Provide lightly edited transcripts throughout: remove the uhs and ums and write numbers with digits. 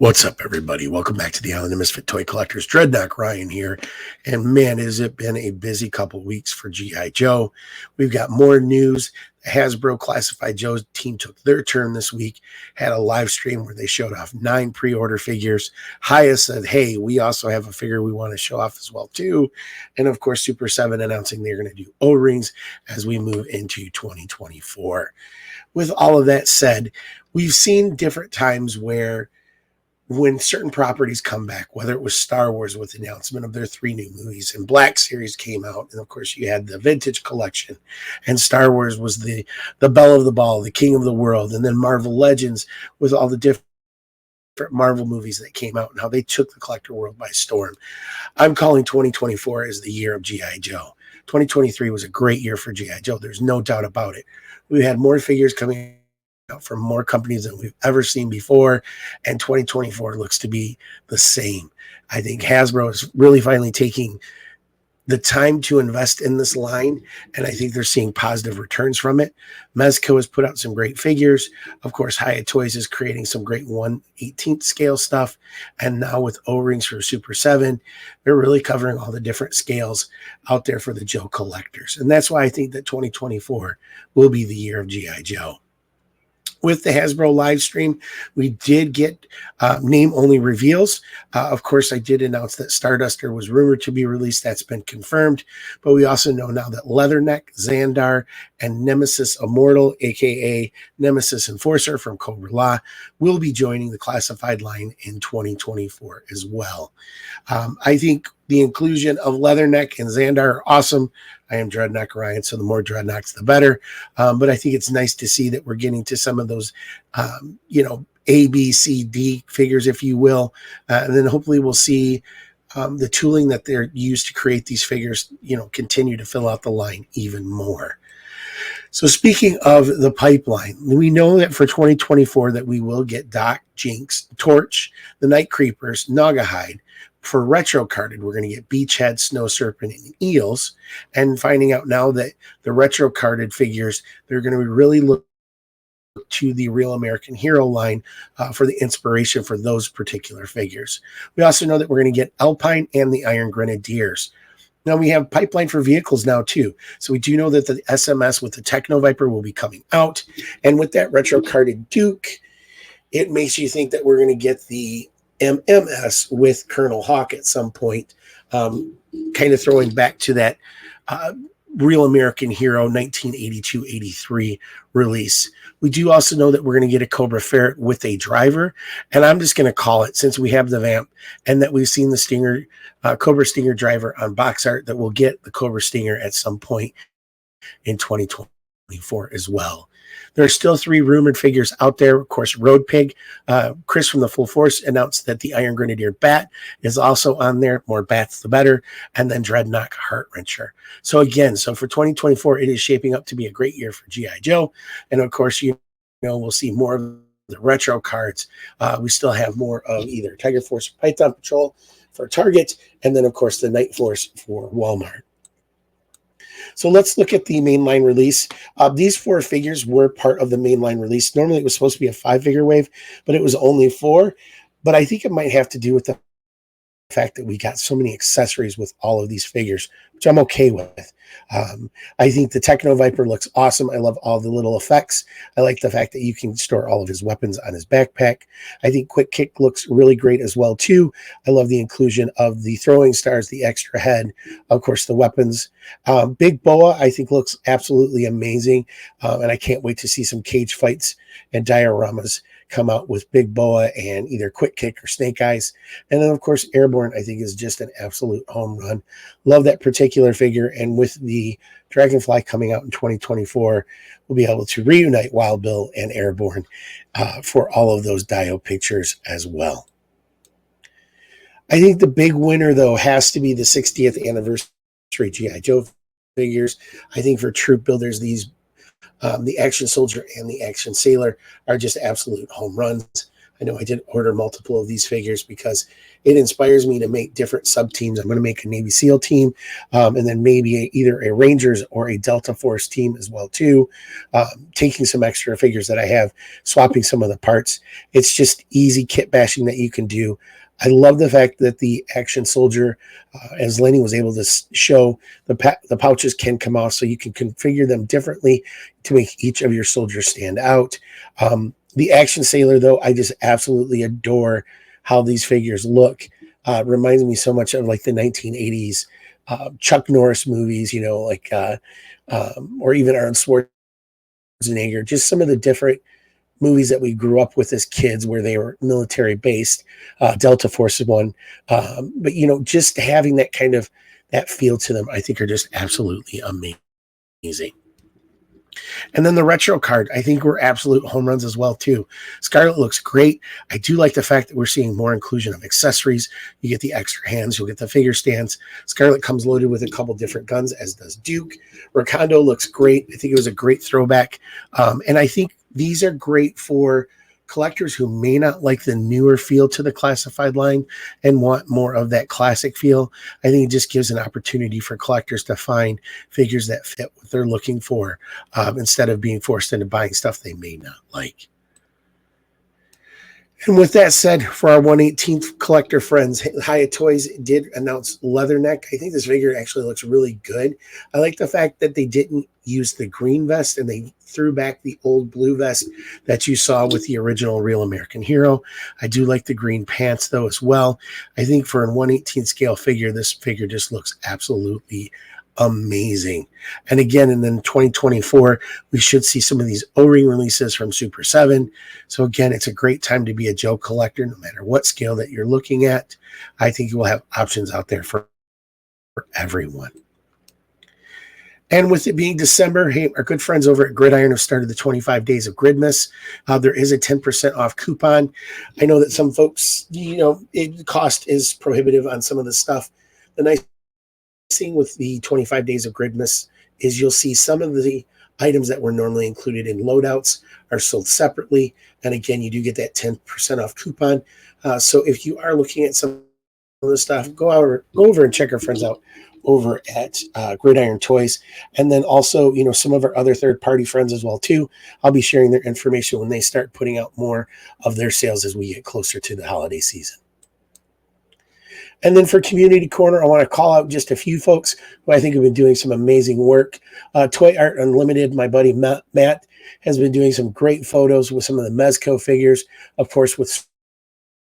What's up, everybody? Welcome back to the Island of Misfit Toy Collectors. Dreadnought Ryan here. And man, has it been a busy couple weeks for G.I. Joe. We've got more news. The Hasbro Classified Joe team took their turn this week, had a live stream where they showed off 9 pre-order figures. Hiya said, hey, we also have a figure we want to show off as well, too. And of course, Super 7 announcing they're going to do O-rings as we move into 2024. With all of that said, we've seen different times where when certain properties come back, whether it was Star Wars with the announcement of their 3 new movies, and Black Series came out, and of course you had the Vintage Collection, and Star Wars was the belle of the ball, the king of the world, and then Marvel Legends with all the different Marvel movies that came out and how they took the collector world by storm. I'm calling 2024 as the year of G.I. Joe. 2023 was a great year for G.I. Joe. There's no doubt about it. We had more figures coming from more companies than we've ever seen before, and 2024 looks to be the same. I think Hasbro is really finally taking the time to invest in this line, and I think they're seeing positive returns from it. Mezco has put out some great figures. Of course, Hiya Toys is creating some great 1/18th scale stuff, and now with O-rings for Super 7, they're really covering all the different scales out there for the Joe collectors, and that's why I think that 2024 will be the year of G.I. Joe. With the Hasbro live stream, we did get name-only reveals. Of course, I did announce that Starduster was rumored to be released. That's been confirmed. But we also know now that Leatherneck, Xandar, and Nemesis Immortal, a.k.a. Nemesis Enforcer from Cobra Law, will be joining the classified line in 2024 as well. I think the inclusion of Leatherneck and Xandar are awesome. I am Dreadnought Ryan, so the more Dreadnoughts, the better. But I think it's nice to see that we're getting to some of those, A, B, C, D figures, if you will. And then hopefully we'll see the tooling that they're used to create these figures, continue to fill out the line even more. So speaking of the pipeline, we know that for 2024 that we will get Doc, Jinx, Torch, the Night Creepers, Naugahyde. For retro carded, we're going to get Beachhead, Snow Serpent, and Eels. And finding out now that the retro carded figures, they're going to really look to the Real American Hero line for the inspiration for those particular figures. We also know that we're going to get Alpine and the Iron Grenadiers. Now we have pipeline for vehicles now too. So we do know that the SMS with the Techno Viper will be coming out. And with that retro carded Duke, it makes you think that we're going to get the MMS with Colonel Hawk at some point, kind of throwing back to that Real American Hero 1982-83 release. We do also know that we're going to get a Cobra Ferret with a driver, and I'm just going to call it, since we have the Vamp and that we've seen the Stinger, Cobra Stinger driver on box art, that we'll get the Cobra Stinger at some point in 2024 as well. There are still 3 rumored figures out there. Of course, Road Pig. Chris from the Full Force announced that the Iron Grenadier Bat is also on there. More bats, the better. And then Dreadnought Heart Wrencher. So again, for 2024, it is shaping up to be a great year for G.I. Joe. And of course, we'll see more of the retro cards. We still have more of either Tiger Force or Python Patrol for Target. And then, of course, the Night Force for Walmart. So let's look at the mainline release. These 4 figures were part of the mainline release. Normally it was supposed to be a 5-figure wave, but it was only 4. But I think it might have to do with the fact that we got so many accessories with all of these figures, which I'm okay with. I think the Techno Viper looks awesome. I love all the little effects. I like the fact that you can store all of his weapons on his backpack. I think Quick Kick looks really great as well too. I love the inclusion of the throwing stars, the extra head, of course the weapons. Big Boa I think looks absolutely amazing, and I can't wait to see some cage fights and dioramas come out with Big Boa and either Quick Kick or Snake Eyes. And then, of course, Airborne, I think, is just an absolute home run. Love that particular figure. And with the Dragonfly coming out in 2024, we'll be able to reunite Wild Bill and Airborne for all of those Dio pictures as well. I think the big winner, though, has to be the 60th anniversary G.I. Joe figures. I think for troop builders, the Action Soldier and the Action Sailor are just absolute home runs. I know I did order multiple of these figures because it inspires me to make different sub teams. I'm going to make a Navy SEAL team, and then maybe either a Rangers or a Delta Force team as well too. Taking some extra figures that I have, swapping some of the parts. It's just easy kit bashing that you can do. I love the fact that the action soldier, as Lenny was able to show, the pouches can come off, so you can configure them differently to make each of your soldiers stand out. The action sailor, though, I just absolutely adore how these figures look. Reminds me so much of like the 1980s Chuck Norris movies, or even Arnold Schwarzenegger, just some of the different movies that we grew up with as kids where they were military based. Delta Force is one. But, just having that kind of that feel to them, I think are just absolutely amazing. And then the retro card, I think were absolute home runs as well, too. Scarlet looks great. I do like the fact that we're seeing more inclusion of accessories. You get the extra hands. You'll get the figure stands. Scarlet comes loaded with a couple different guns, as does Duke. Rakondo looks great. I think it was a great throwback. And I think these are great for collectors who may not like the newer feel to the classified line and want more of that classic feel. I think it just gives an opportunity for collectors to find figures that fit what they're looking for, instead of being forced into buying stuff they may not like. And with that said, for our 118th collector friends, Hiya Toys did announce Leatherneck. I think this figure actually looks really good. I like the fact that they didn't use the green vest and they threw back the old blue vest that you saw with the original Real American Hero. I do like the green pants, though, as well. I think for a 1/18 scale figure, this figure just looks absolutely amazing. And again, and then 2024, we should see some of these O-ring releases from Super 7. So again, it's a great time to be a Joe collector, no matter what scale that you're looking at. I think you will have options out there for everyone. And with it being December, hey, our good friends over at Gridiron have started the 25 days of Gridmas. There is a 10% off coupon. I know that some folks, the cost is prohibitive on some of the stuff. The nice thing with the 25 days of Gridmas is you'll see some of the items that were normally included in loadouts are sold separately. And again, you do get that 10% off coupon. So if you are looking at some of the stuff, go over and check our friends out over at Gridiron Toys. And then also, some of our other third-party friends as well, too. I'll be sharing their information when they start putting out more of their sales as we get closer to the holiday season. And then for Community Corner, I want to call out just a few folks who I think have been doing some amazing work. Toy Art Unlimited, my buddy Matt, has been doing some great photos with some of the Mezco figures, of course, with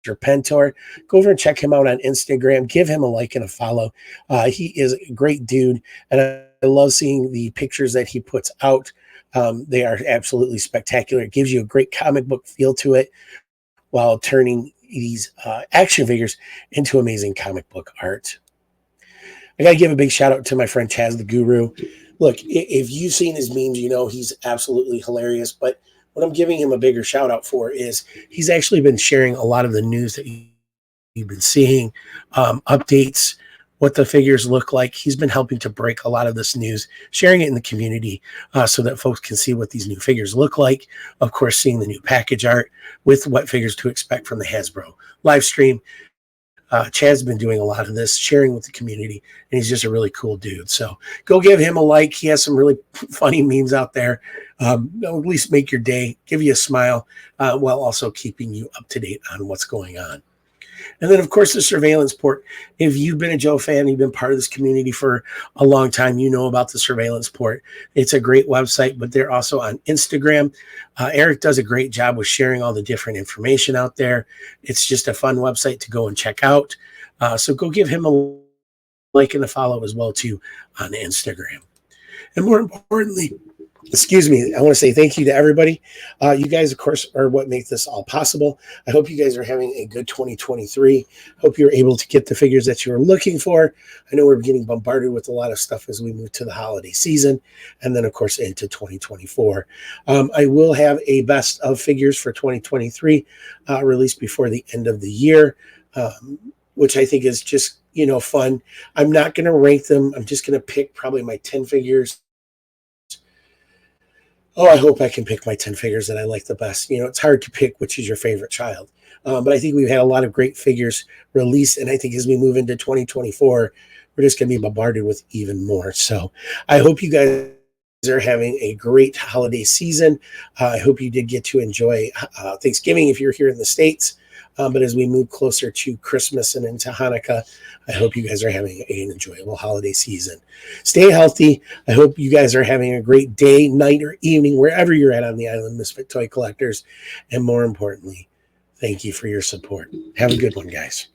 Serpentor. Go over and check him out on Instagram. Give him a like and a follow. He is a great dude, and I love seeing the pictures that he puts out. They are absolutely spectacular. It gives you a great comic book feel to it while turning these action figures into amazing comic book art. I got to give a big shout out to my friend Chaz the Guru. Look, if you've seen his memes, he's absolutely hilarious. But what I'm giving him a bigger shout out for is he's actually been sharing a lot of the news that you've been seeing, updates, what the figures look like. He's been helping to break a lot of this news, sharing it in the community so that folks can see what these new figures look like. Of course, seeing the new package art with what figures to expect from the Hasbro live stream. Chad's been doing a lot of this, sharing with the community, and he's just a really cool dude. So go give him a like. He has some really funny memes out there. At least make your day, give you a smile, while also keeping you up to date on what's going on. And then, of course, the surveillance port. If you've been a Joe fan, you've been part of this community for a long time, you know about the surveillance port. It's a great website, but they're also on Instagram. Eric does a great job with sharing all the different information out there. It's just a fun website to go and check out. So go give him a like and a follow as well, too, on Instagram. And more importantly, I want to say thank you to everybody. You guys, of course, are what make this all possible. I hope you guys are having a good 2023. Hope you're able to get the figures that you were looking for. I know we're getting bombarded with a lot of stuff as we move to the holiday season and then, of course, into 2024. I will have a best of figures for 2023 released before the end of the year, which I think is just, fun. I'm not going to rank them. I'm just going to pick probably my 10 figures Oh, I hope I can pick my 10 figures that I like the best. You know, it's hard to pick which is your favorite child. But I think we've had a lot of great figures released. And I think as we move into 2024, we're just going to be bombarded with even more. So I hope you guys are having a great holiday season. I hope you did get to enjoy Thanksgiving if you're here in the States. But as we move closer to Christmas and into Hanukkah, I hope you guys are having an enjoyable holiday season. Stay healthy. I hope you guys are having a great day, night, or evening, wherever you're at on the island, Misfit Toy Collectors. And more importantly, thank you for your support. Have a good one, guys.